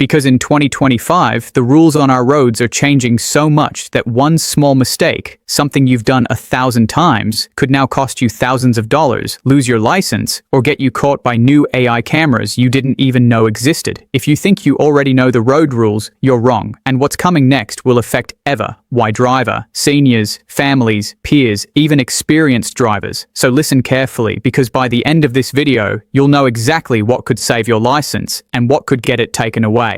Because in 2025, the rules on our roads are changing so much that one small mistake, something you've done 1,000 times, could now cost you thousands of dollars, lose your license, or get you caught by new AI cameras you didn't even know existed. If you think you already know the road rules, you're wrong, and what's coming next will affect every driver, seniors, families, peers, even experienced drivers. So listen carefully, because by the end of this video, you'll know exactly what could save your license and what could get it taken away.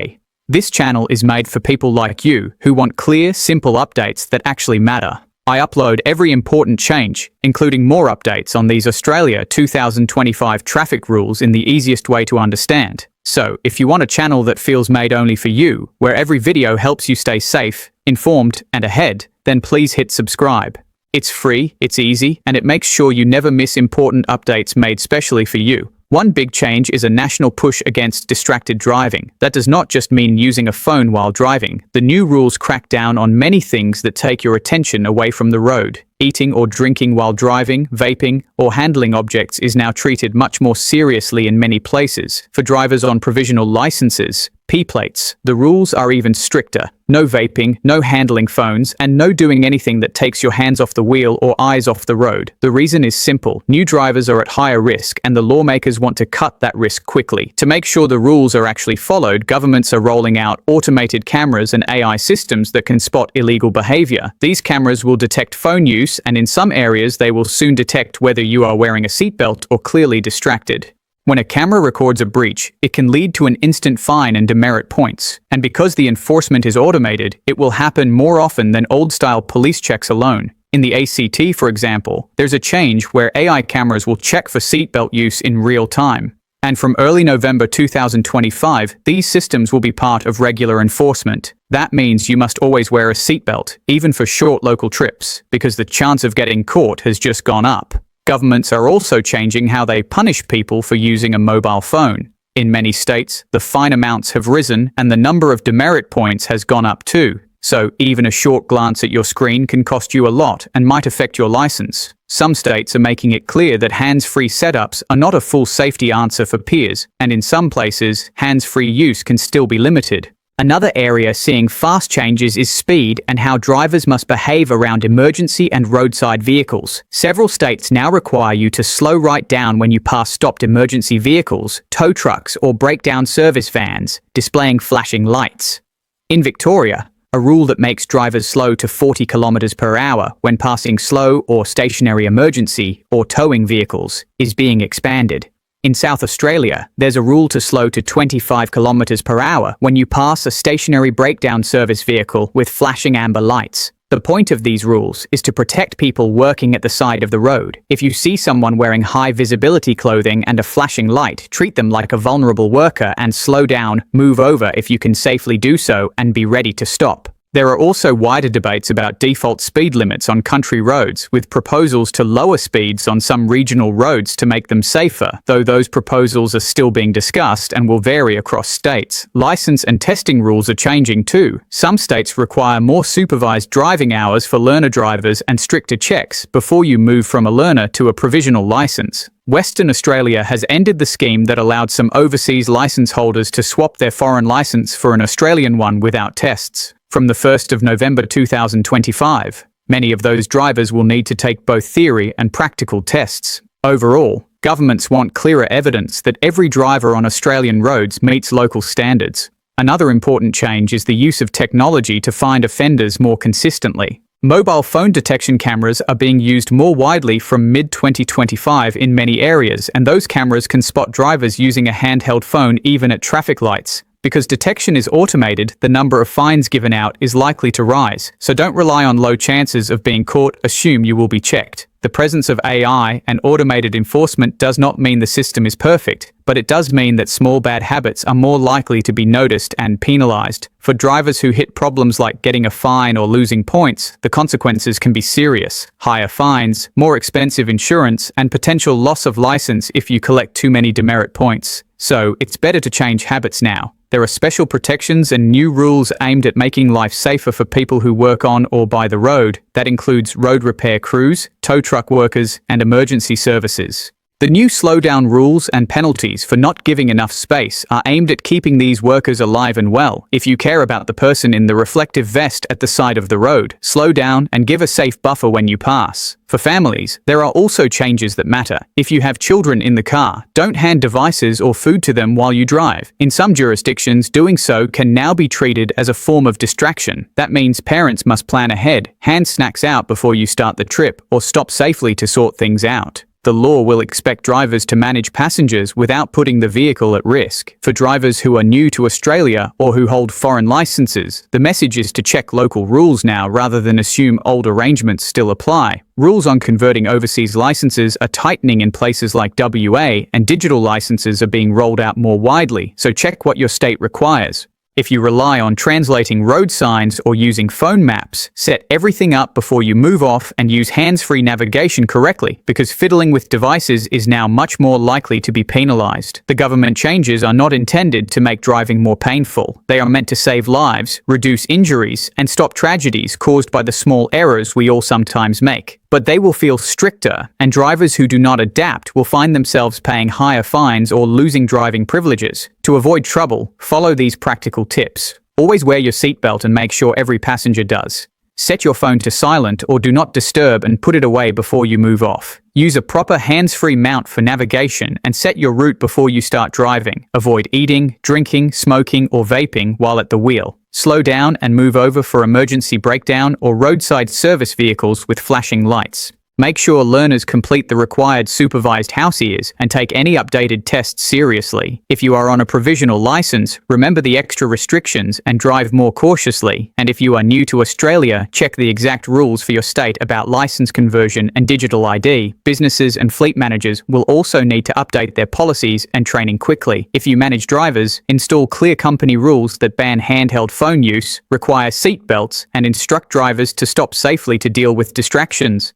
This channel is made for people like you who want clear, simple updates that actually matter. I upload every important change, including more updates on these Australia 2025 traffic rules in the easiest way to understand. So, if you want a channel that feels made only for you, where every video helps you stay safe, informed, and ahead, then please hit subscribe. It's free, it's easy, and it makes sure you never miss important updates made specially for you. One big change is a national push against distracted driving. That does not just mean using a phone while driving. The new rules crack down on many things that take your attention away from the road. Eating or drinking while driving, vaping, or handling objects is now treated much more seriously in many places. For drivers on provisional licenses, P-plates, the rules are even stricter. No vaping, no handling phones, and no doing anything that takes your hands off the wheel or eyes off the road. The reason is simple. New drivers are at higher risk, and the lawmakers want to cut that risk quickly. To make sure the rules are actually followed, governments are rolling out automated cameras and AI systems that can spot illegal behavior. These cameras will detect phone use, and in some areas they will soon detect whether you are wearing a seatbelt or clearly distracted. When a camera records a breach, it can lead to an instant fine and demerit points. And because the enforcement is automated, it will happen more often than old-style police checks alone. In the ACT, for example, there's a change where AI cameras will check for seatbelt use in real time. And from early November 2025, these systems will be part of regular enforcement. That means you must always wear a seatbelt, even for short local trips, because the chance of getting caught has just gone up. Governments are also changing how they punish people for using a mobile phone. In many states, the fine amounts have risen and the number of demerit points has gone up too. So even a short glance at your screen can cost you a lot and might affect your license. Some states are making it clear that hands-free setups are not a full safety answer for peers, and in some places, hands-free use can still be limited. Another area seeing fast changes is speed and how drivers must behave around emergency and roadside vehicles. Several states now require you to slow right down when you pass stopped emergency vehicles, tow trucks, or breakdown service vans, displaying flashing lights. In Victoria, a rule that makes drivers slow to 40 kilometers per hour when passing slow or stationary emergency or towing vehicles is being expanded. In South Australia, there's a rule to slow to 25 kilometers per hour when you pass a stationary breakdown service vehicle with flashing amber lights. The point of these rules is to protect people working at the side of the road. If you see someone wearing high visibility clothing and a flashing light, treat them like a vulnerable worker and slow down, move over if you can safely do so, and be ready to stop. There are also wider debates about default speed limits on country roads, with proposals to lower speeds on some regional roads to make them safer, though those proposals are still being discussed and will vary across states. License and testing rules are changing too. Some states require more supervised driving hours for learner drivers and stricter checks before you move from a learner to a provisional license. Western Australia has ended the scheme that allowed some overseas license holders to swap their foreign license for an Australian one without tests. From the 1st of November 2025, many of those drivers will need to take both theory and practical tests. Overall, governments want clearer evidence that every driver on Australian roads meets local standards. Another important change is the use of technology to find offenders more consistently. Mobile phone detection cameras are being used more widely from mid-2025 in many areas, and those cameras can spot drivers using a handheld phone even at traffic lights. Because detection is automated, the number of fines given out is likely to rise, so don't rely on low chances of being caught, assume you will be checked. The presence of AI and automated enforcement does not mean the system is perfect, but it does mean that small bad habits are more likely to be noticed and penalized. For drivers who hit problems like getting a fine or losing points, the consequences can be serious. Higher fines, more expensive insurance, and potential loss of license if you collect too many demerit points. So, it's better to change habits now. There are special protections and new rules aimed at making life safer for people who work on or by the road. That includes road repair crews, tow truck workers, and emergency services. The new slowdown rules and penalties for not giving enough space are aimed at keeping these workers alive and well. If you care about the person in the reflective vest at the side of the road, slow down and give a safe buffer when you pass. For families, there are also changes that matter. If you have children in the car, don't hand devices or food to them while you drive. In some jurisdictions, doing so can now be treated as a form of distraction. That means parents must plan ahead, hand snacks out before you start the trip, or stop safely to sort things out. The law will expect drivers to manage passengers without putting the vehicle at risk. For drivers who are new to Australia or who hold foreign licenses, the message is to check local rules now rather than assume old arrangements still apply. Rules on converting overseas licenses are tightening in places like WA, and digital licenses are being rolled out more widely, so check what your state requires. If you rely on translating road signs or using phone maps, set everything up before you move off and use hands-free navigation correctly, because fiddling with devices is now much more likely to be penalized. The government changes are not intended to make driving more painful. They are meant to save lives, reduce injuries, and stop tragedies caused by the small errors we all sometimes make. But they will feel stricter, and drivers who do not adapt will find themselves paying higher fines or losing driving privileges. To avoid trouble, follow these practical tips. Always wear your seatbelt and make sure every passenger does. Set your phone to silent or do not disturb and put it away before you move off. Use a proper hands-free mount for navigation and set your route before you start driving. Avoid eating, drinking, smoking, or vaping while at the wheel. Slow down and move over for emergency breakdown or roadside service vehicles with flashing lights. Make sure learners complete the required supervised house ears and take any updated tests seriously. If you are on a provisional license, remember the extra restrictions and drive more cautiously. And if you are new to Australia, check the exact rules for your state about license conversion and digital ID. Businesses and fleet managers will also need to update their policies and training quickly. If you manage drivers, install clear company rules that ban handheld phone use, require seat belts, and instruct drivers to stop safely to deal with distractions.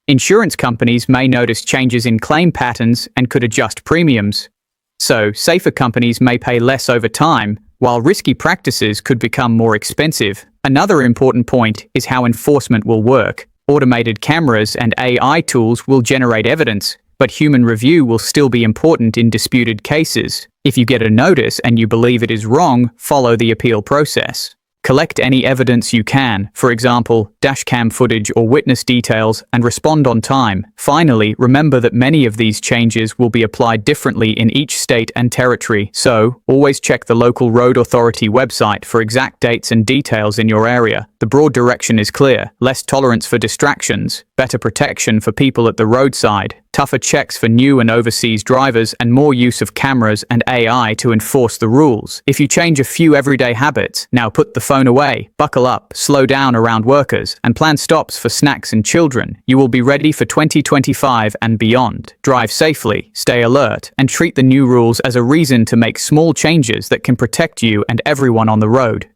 Insurance companies may notice changes in claim patterns and could adjust premiums. So, safer companies may pay less over time, while risky practices could become more expensive. Another important point is how enforcement will work. Automated cameras and AI tools will generate evidence, but human review will still be important in disputed cases. If you get a notice and you believe it is wrong, follow the appeal process. Collect any evidence you can, for example, dashcam footage or witness details, and respond on time. Finally, remember that many of these changes will be applied differently in each state and territory, so always check the local road authority website for exact dates and details in your area. The broad direction is clear: less tolerance for distractions, better protection for people at the roadside, tougher checks for new and overseas drivers, and more use of cameras and AI to enforce the rules. If you change a few everyday habits, now put the phone away, buckle up, slow down around workers, and plan stops for snacks and children, you will be ready for 2025 and beyond. Drive safely, stay alert, and treat the new rules as a reason to make small changes that can protect you and everyone on the road.